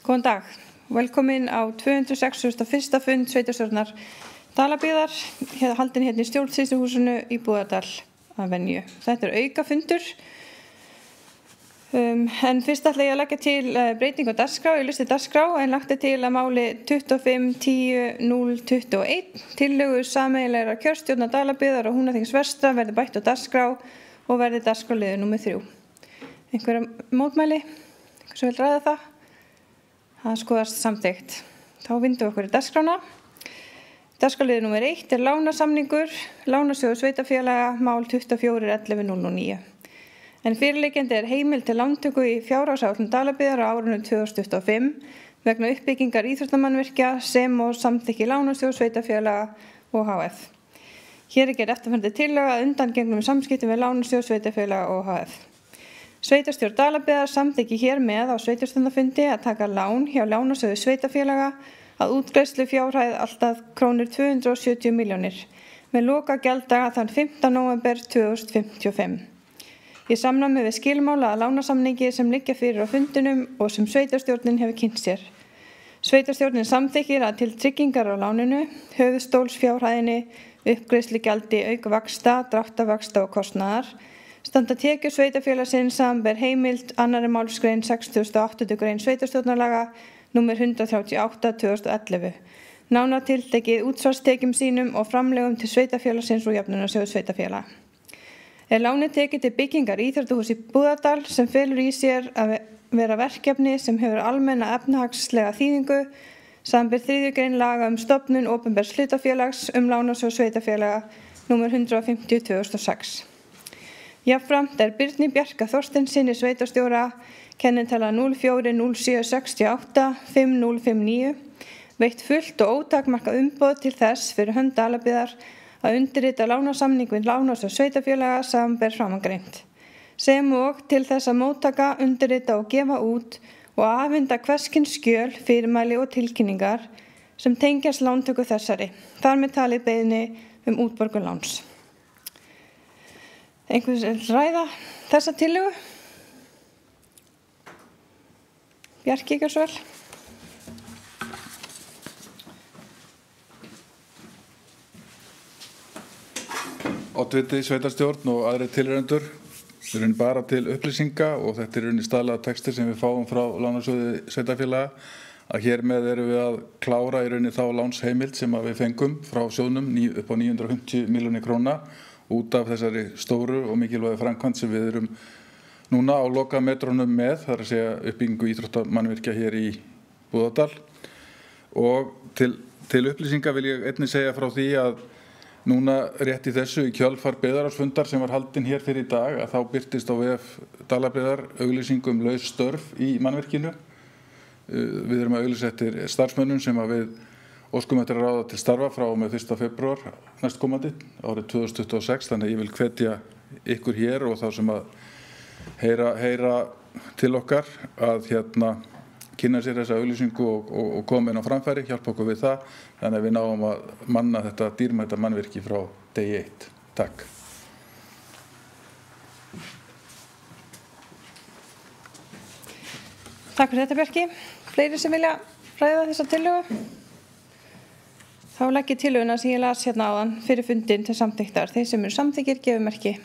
Góðan dag, velkomin á 261. fund sveitarstjórnar Dalabyggðar, haldinn hérna í stjórnsýsluhúsinu í Búðardal að venju. Þetta aukafundur, en fyrst ætla ég að leggja til breytingu á dagskrá, ég listi dagskrá, en lagt til að máli 25.10.021 tillögu sameiginlegrar kjörstjórnar Dalabyggðar og Húnaþings vestra verði bætt á dagskrá og verði dagskráliður númer 3. Einhverja mótmæli? Einhver sem vil ræða það? Það skoðast samþykkt. Þá vindum við okkur í dagskrána. Dagskráliður númer 1 lánasamningur, lánasjóður sveitarfélaga, mál 24.11.009. En fyrirliggjandi heimild til lántöku í fjárhagsáætlun Dalabyggðar á árinu 2025 vegna uppbyggingar íþróttamannvirkja sem og samþykki lánasjóðs sveitarfélaga og HF. Hér gerð eftirfarandi tillaga að undangengnum samskiptum við lánasjóðs sveitarfélaga og HF. Sveitarstjórn Dalabyggðar samþykki hér með á sveitarstjórnarfundi að taka lán hjá lánasjóði sveitarfélaga að útgreiðslu fjárhæð alltaf krónur 270 milljónir með loka gjalddaga þann 15. nóvember 2055. Í samræmi við skilmála að lánasamningi sem liggja fyrir á fundinum og sem sveitarstjórnin hefur kynnt sér. Sveitarstjórnin samþykkir að til tryggingar á láninu, höfuðstólsfjárhæðinni, uppgreiðslugjaldi auk vaxta, dráttarvaxta og kostnaðar, standa tekjur sveitarfélagsins samanber heimild 2. málsgrein 68. grein sveitarstjórnarlaga númer 138/2011. Nánar tiltekið útsvarstekjum sínum og framlegum til sveitarfélagsins og jöfnunarsjóðs sveitarfélaga. Lánið tekið til byggingar íþróttahúss í Búðardal sem felur í sér að vera verkefni sem hefur almenna efnahagslega þýðingu samanber 3. grein laga stofnun opinbers hlutafélags lánasjóð sveitarfélaga númer 150/2006. Jafnframt Birni Bjarka Þorsteinssyni sveitarstjóra kennitala 0407685059 veitt fullt og ótakmarkað umboð til þess fyrir hönd Dalabyggðar að undirrita lánasamning við lánasjóð sveitarfélaga samanber framangreint, sem og til þess að móttaka, undirrita og gefa út og afhenda hvers kyns skjöl, fyrirmæli og tilkynningar sem tengjast lántöku þessari, þar með talið beiðni útborgun láns. Einhvers ræða þessa tillögu? Bjarki, ekki svo vel. Oddviti sveitarstjórn og aðrir tilheyrendur eru bara til upplýsinga og þetta eru staðlaða textir sem við fáum frá lánasjóði sveitarfélaga að hér með erum við að klára í rauninni þá lánsheimild sem við fengum frá sjóðnum upp á 950 milljónir króna út af þessari stóru og mikilvægu framkvæmd sem við erum núna á lokametrónum með, þar að segja uppbyggingu íþróttamannvirkja hér í Búðardal. Og til upplýsinga vil ég einnig segja frá því að núna rétt í þessu í kjölfar byggðarráðsfundar sem var haldinn hér fyrir í dag að þá birtist á VF Dalabyggðar auglýsingu laus störf í mannvirkinu. Við erum að auglýsa eftir starfsmönnum sem við óskum eftir að ráða til starfa frá og með 1. febrúar næstkomandi árið 2026, þannig að ég vil hvetja ykkur hér og þá sem að heyra til okkar að kynna sér þessa auglýsingu og koma inn á framfæri, hjálpa okkur við það, þannig að við náum að manna þetta dýrmæta mannvirki frá degi 1. Takk. Takk fyrir þetta, Bjarki. Fleiri sem vilja ræða þessa tillögu? Þá legg ég tillöguna sem ég las hérna áðan fyrir fundin til samþykktar. Þeir sem eru samþykkir gefa merki.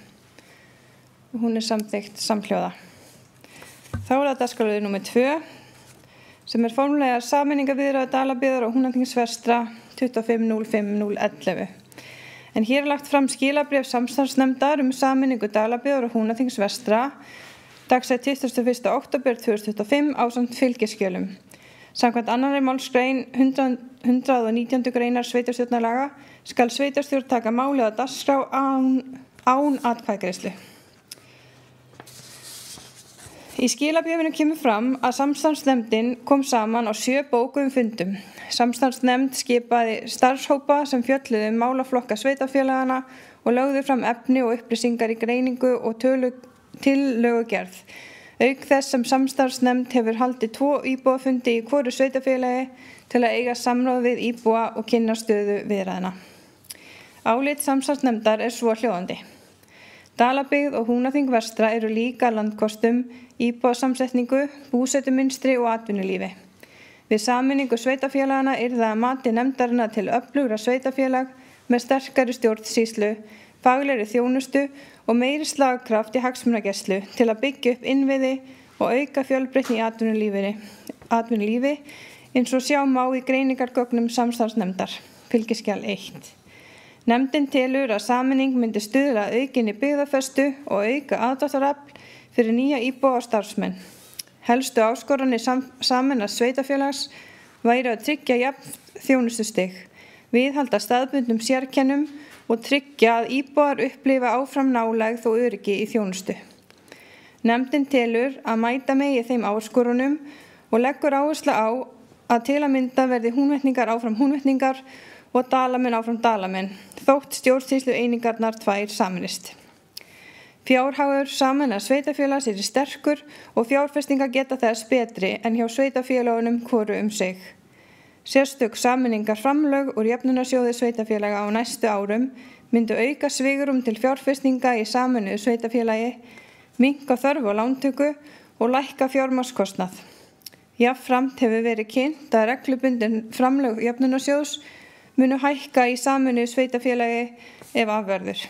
Og hún samþykkt samhljóða. Þá það dagskrárliður númer 2 sem formlegar sameiningarviðræður Dalabyggðar og Húnaþings vestra 25.05.011. En hér lagt fram skilabréf samstarfsnefndar sameiningu Dalabyggðar og Húnaþings vestra dagsett 21. október 2025 ásamt fylgiskjölum. Samkvæmt 2. málsgrein 119. greinar sveitarstjórnarlaga skal sveitarstjórn taka málið á dagskrá án atkvæðagreiðslu. Í skilabréfinu kemur fram að samstarfsnefndin kom saman á 7 bókuðum fundum. Samstarfsnefnd skipaði starfshópa sem fjölluðu málaflokka sveitarfélagana og lögðu fram efni og upplýsingar í greiningu og tillögugerð. Auk þess sem samstarfsnefnd hefur haldið 2 íbúafundi í hvoru sveitarfélagi til að eiga samráð við íbúa og kynna stöðu viðræðna. Álit samstarfsnefndar svo hljóðandi. Dalabyggð og Húnaþing vestra eru líka landkostum, íbúasamsetningu, búsetumunstri og atvinnulífi. Við sameiningu sveitarfélagana yrði að mati nefndarinnar til öflugra sveitarfélag með sterkari stjórnsýslu, faglegri þjónustu og meiri slagkraft í hagsmunagæslu til að byggja upp innviði og auka fjölbreytni í atvinnulífi eins og sjá má í greiningargögnum samstarfsnefndar, fylgiskjal 1. Nefndin telur að sameining myndi stuðla að aukinni byggðafestu og auka aðdráttarafl fyrir nýja íbúa og starfsmenn. Helstu áskoranir sameinaðs sveitarfélags væri að tryggja jafnt þjónustustig, viðhalda staðbundnum sérkennum og tryggja að íbúar upplifa áfram nálægð og öryggi í þjónustu. Nefndin telur að mæta megi þeim áskorunum og leggur áherslu á að til að mynda verði Húnvetningar áfram Húnvetningar og Dalamenn áfram Dalamenn, þótt stjórnsýslu einingarnar 2 sameinist. Fjárhagur sameinaðs sveitarfélags er sterkur og fjárfestingar geta þess betri en hjá sveitarfélagunum hvoru sig. Sérstök sameiningar framlög úr jöfnunarsjóði sveitarfélaga á næstu árum myndu auka svigrúm til fjárfestinga í sameinuðu sveitarfélagi, minnka þörf á lántöku og lækka fjármagnskostnað. Jafnframt hefur verið kynnt að reglubundin framlög jöfnunarsjóðs munu hækka í sameinuðu sveitarfélagi ef af verður.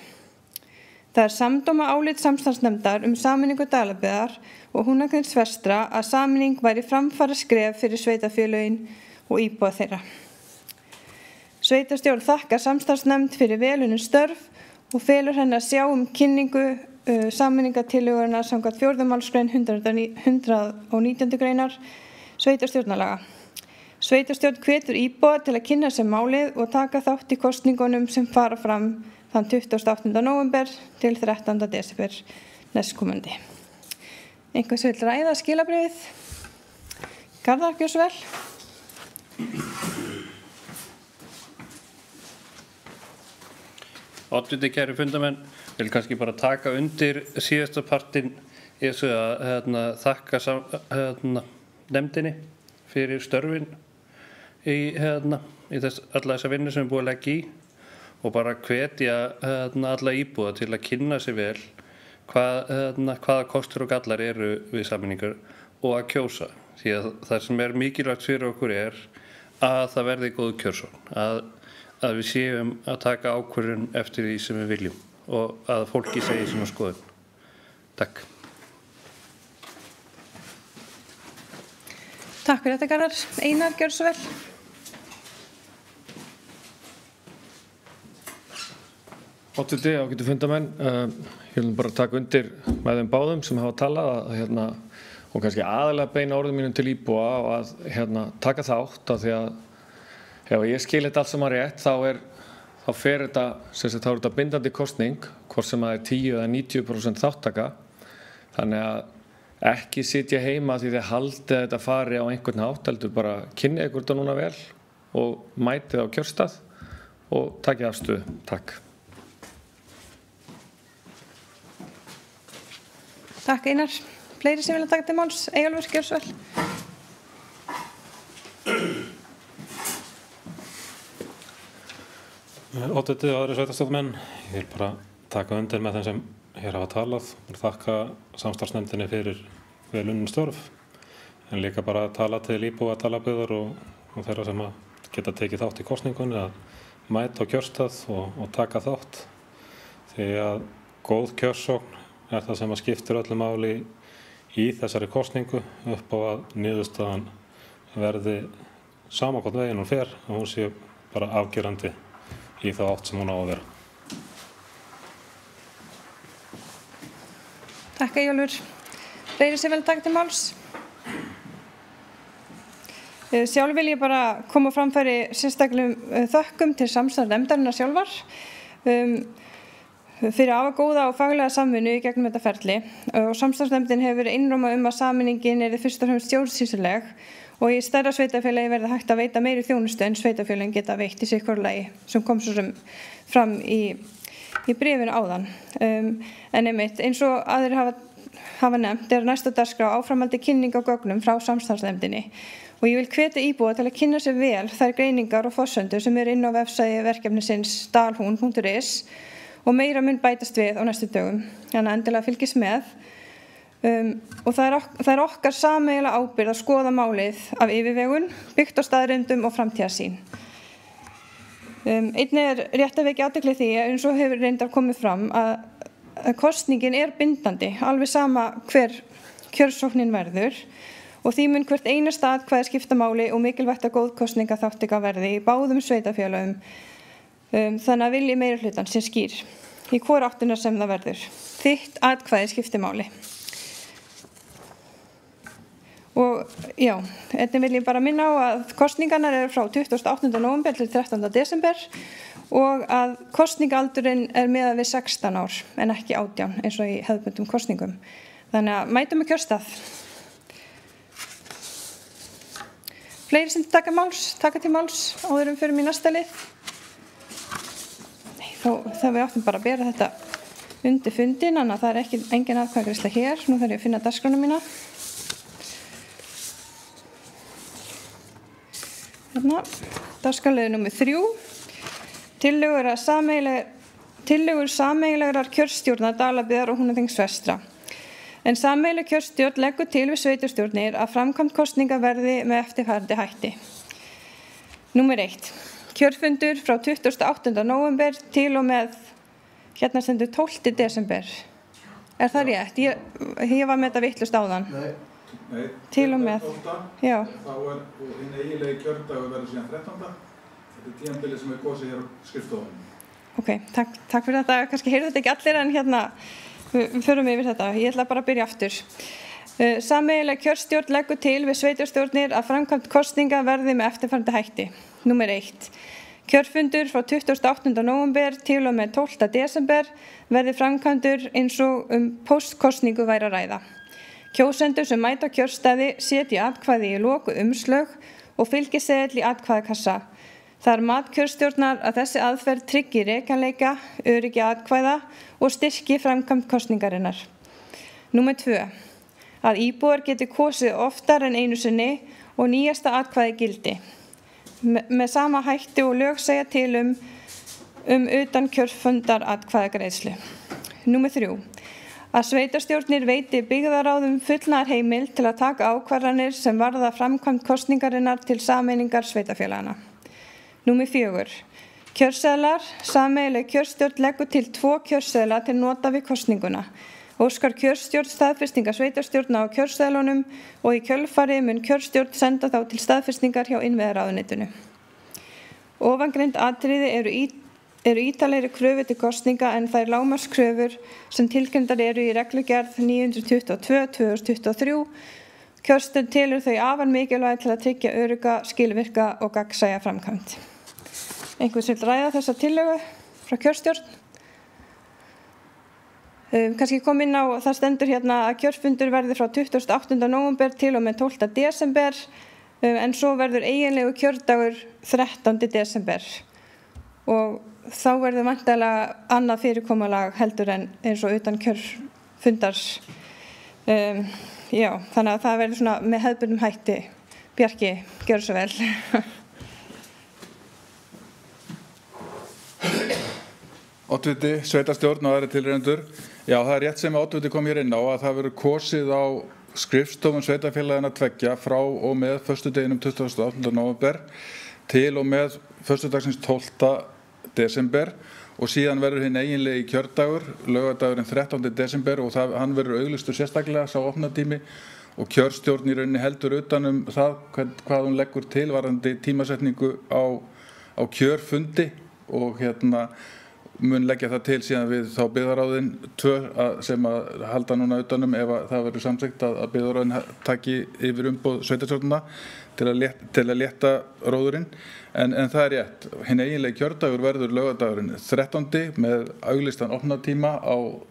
Það samdóma álit samstarfsnefndar sameiningu Dalabyggðar og Húnaþings vestra að sameining væri framfara skref fyrir sveitarfélögin og íbúa þeirra. Sveitarstjórn þakkar samstarfsnefnd fyrir velunum störf og felur henni að sjá kynningu sameiningatillögurnar samkvæmt 4. málsgrein 119. greinar sveitarstjórnarlaga. Sveitarstjórn hvetur íbúa til að kynna sér málið og taka þátt í kosningunum sem fara fram þann 28. nóvember til 13. desember næstkomandi. Einhvers vill ræða skilabréfið? Garðar, gjörðu svo vel. Oddviti, kæru fundamenn, vil kannski bara taka undir síðasta partinn í þessu að þakka nefndinni fyrir störfin í alla þessa vinnu sem búið að leggja í og bara hvetja alla íbúa til að kynna sig vel hvaða kostur og gallar eru við sameiningar og að kjósa. Því að það sem mikilvægt fyrir okkur að það verði góð kjörsókn, að við séum að taka ákvörðun eftir því sem við viljum og að fólki segi sína skoðun. Takk. Takk fyrir þetta, Garðar. Einar, gjörðu svo vel. Oddviti, ágætu fundamenn, ég vil bara taka undir með þeim báðum sem hafa talað og kannski aðalega beina orðum mínum til íbúa og að taka þátt af því að ef ég skil þetta allt saman rétt þá fer þetta, þá er þetta bindandi kosning, hvort sem það 10 eða 90% þáttaka, þannig að ekki sitja heima því þið haldið þetta fari á einhvern hátt, heldur bara kynnið ykkur þetta núna vel og mætið á kjörstað og takið afstöðu. Takk. Takk, Einar. Fleiri sem vilja taka til máls? Eyjólfur, gjörðu svo vel. Oddviti og aðrir sveitarstjórnarmenn, ég vil bara taka undir með þeim sem hér hafa talað og þakka samstarfsnefndinni fyrir vel unnin störf, en líka bara tala til íbúa Dalabyggðar og þeirra sem geta tekið þátt í kosningunni að mæta á kjörstað og taka þátt, því að góð kjörsókn það sem skiptir öllu máli í þessari kosningu upp á að niðurstaðan verði sama hvort veginn hún fer og hún sé bara afgerandi í þá átt sem hún á að vera. Takk, Eyjólfur. Fleiri sem vilja taka til máls? Sjálf vil ég bara koma á framfæri sérstaklega þökkum til samstarfsnefndarinnar sjálfar fyrir góða og faglega samvinnu í gegnum þetta ferli og samstarfsnefndin hefur verið einróma að sameiningin fyrst og fremst stjórnsýsluleg og í stærra sveitarfélagi verði hægt að veita meiri þjónustu en sveitarfélagin geta veitt í sitthvoru lagi sem kom svo sem fram í bréfinu áðan. En einmitt, eins og aðrir hafa nefnt næsta dagskrá áframhaldi kynning á gögnum frá samstarfsnefndinni og ég vil hvetja íbúa til að kynna sér vel þær greiningar og forsendur sem inn á vefsæði verkefnisins dalhún.is og meira mun bætast við á næstu dögum. Þannig að endilega fylgist með. Og það er okkar sameiginlega ábyrgð að skoða málið af yfirvegun, byggt á staðreyndum og framtíðarsýn. Einnig er rétt að vekja athygli því að eins og hefur reyndar komið fram að kosningin er bindandi, alveg sama hver kjörsóknin verður og því mun hvert einasta atkvæði skipta máli og mikilvægt að góð kosningaþátttaka verði í báðum sveitarfélögum. Þannig að vilji meirihlutans sé skýr í hvor áttina sem það verður. Þitt atkvæði skiptir máli. Og já, einnig vil ég bara minna á að kosningarnar eru frá 28. nóvember til 13. desember og að kosningaldurinn er miðað við 16 ár en ekki 18 eins og í hefðbundum kosningum. Þannig að mætum við kjörstað. Fleiri sem taka til máls áður fyrir í næsta lið. Þá við áttum bara að bera þetta undir fundin, þannig að það er engin atkvæðagreiðsla hér. Nú þarf ég að finna dagskrána mína. Dagskrárliður númer 3. Tillögur sameiginlegrar kjörstjórnar Dalabyggðar og Húnaþings vestra. En sameiginleg kjörstjórn leggur til við sveitarstjórnir að framkvæmd kosninga verði með eftirfarandi hætti. Númer 1. Kjörfundur frá 28. nóvember til og með, hérna stendur 12. desember. Er það rétt? Ég var með þetta vitlaust áðan. Nei, til og með. Já. Þá hinn eiginlegi kjördagur verður síðan 13. Þetta er tímabilið sem kosið hér á skrifstofunni. Ok, takk fyrir þetta. Kannski heyrðu þetta ekki allir en hérna við förum yfir þetta. Ég ætla bara að byrja aftur. Sameiginleg kjörstjórn leggur til við sveitarstjórnir að framkvæmd kosninga verði með eftirfarandi hætti. Númer 1. Kjörfundur frá 28. nóvember til og með 12. desember verði framkvæmdur eins og póstkosningu væri að ræða. Kjósendur sem mæta kjörstaði setja atkvæði í lokuð umslög og fylgiseðil í atkvæðakassa. Það er mat kjörstjórnar að þessi aðferð tryggi rekjanleika, öryggi atkvæða og styrki framkvæmd kosningarinnar. Númer 2. Að íbúar geti kosið oftar en einu sinni og nýjasta atkvæði gildi. Með sama hætti og lög segja til utan kjörfundar atkvæðagreiðslu. Númer 3. Að sveitarstjórnir veiti byggðaráðum fullnaðar heimild til að taka ákvarðanir sem varða framkvæmd kosningarinnar til sameiningar sveitarfélagana. Númer 4. Kjörseðlar, sameiginleg kjörstjórn leggur til 2 kjörseðla til nota við kosninguna. Óskar kjörstjórn staðfestingar sveitarstjórna á kjörseðlunum og í kjölfarið mun kjörstjórn senda þá til staðfestingar hjá innviðaráðuneytinu. Ofangreind atriði eru ítalegri kröfur til kosninga en þær lágmarkskröfur sem tilgreindar eru í reglugerð 922/2023. Kjörstjórn telur þau afar mikilvæg til að tryggja örugga, skilvirka og gagnsæja framkvæmd. Einhvers vill ræða þessa tillögu frá kjörstjórn? Kannski kom inn á, það stendur hérna að kjörfundur verði frá 28. nóvember til og með 12. desember en svo verður eiginlegu kjördagur 13. desember og þá verður væntanlega annað fyrirkomulag heldur en eins og utan kjörfundar. Já, þannig að það verður svona með hefðbundnum hætti. Bjarki, gjörðu svo vel. Oddviti, sveitarstjórn og aðrir tilreyndur. Já, það er rétt sem oddviti kom hér inn á að það verður kosið á skrifstofum sveitarfélagana 2 frá og með föstudeginum 28. nóvember til og með föstudagsins 12. desember og síðan verður hinn eiginlegi kjördagur, laugardagurinn 13. desember og hann verður auglýstur sérstaklega sá opnatími og kjörstjórn í rauninni heldur utan það hvað hún leggur til varðandi tímasetningu á kjörfundi og mun leggja það til síðan við þá byggðaráðin 2 sem að halda núna utanum ef það verður samþykkt að byggðaráðin taki yfir umboð sveitarstjórnina til að létta róðurinn. En það er rétt, hinn eiginlegi kjördagur verður laugardagurinn 13. með auglýstan opnatíma og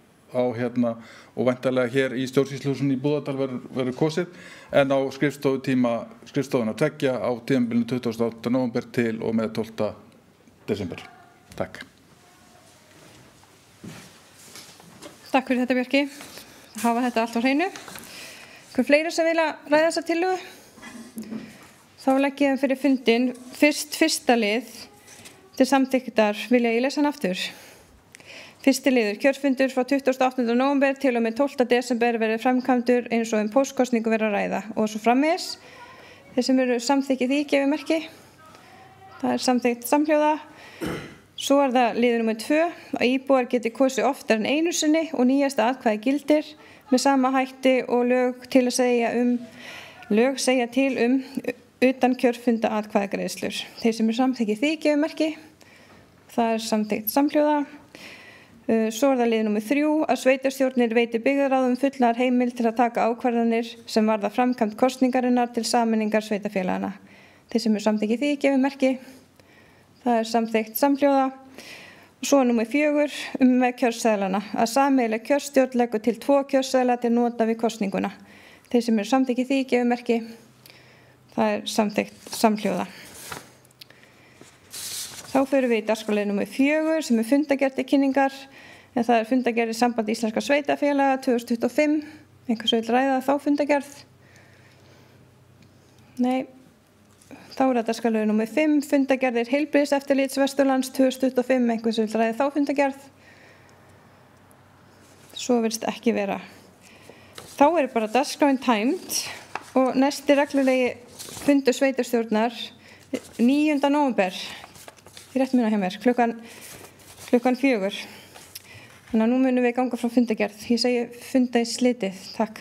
væntanlega hér í stjórnsýsluhúsinu í Búðardal verður kosið en á skrifstofuna 2 á tímabilinu 28. nóvember til og með 12. desember. Takk. Takk fyrir þetta, Bjarki. Hafa þetta allt á hreinu. Hver fleiri sem vilja ræða þessa tillögu? Þá legg ég fyrir fundin fyrsta lið til samþykktar vilja ég lesa hann aftur. Fyrsti liður, kjörfundur frá 28. nóvember til og með 12. desember verði framkvæmdur eins og póstkosningu verður að ræða og svo framvegis. Þeir sem eru samþykkið því gefi merki. Það samþykkt samhljóða. Svo það liður númer 2 að íbúar geti kosið oftar en einu sinni og nýjasta atkvæði gildir með sama hætti og lög segja til utan kjörfunda atkvæðagreiðslur. Þeir sem eru samþykkið því gefi merki. Það samþykkt samhljóða. Svo það liður númer 3 að sveitarstjórnir veiti byggðarráðum fullar heimild til að taka ákvarðanir sem varða framkvæmd kosningarinnar til sameiningar sveitarfélagana. Þeir sem eru samþykkið því gefi merki. Það samþykkt samhljóða. Og svo númer 4 með kjörseðlana að sameiginleg kjörstjórn leggur til 2 kjörseðla til nota við kosninguna. Þeir sem eru samþykkið því gefi merki. Það samþykkt samhljóða. Þá förum við í dagskrárlið númer 4 sem fundargerð til kynningar. En það fundargerð í sambandi íslenskra sveitarfélaga 2025. Einhvers vill ræða þá fundargerð? Nei. Þá það dagskrárlið númer 5. Fundargerðir heilbrigðiseftirlits Vesturlands 2025. Einhvers vill ræða þá fundargerð? Svo virðist ekki vera. Þá bara dagskráin tæmd og næsti reglulegi fundur sveitarstjórnar 9. nóvember. Í rétt muna hjá mér, klukkan 4. Þannig að nú munum við ganga frá fundargerð. Ég segi funda í slitið. Takk.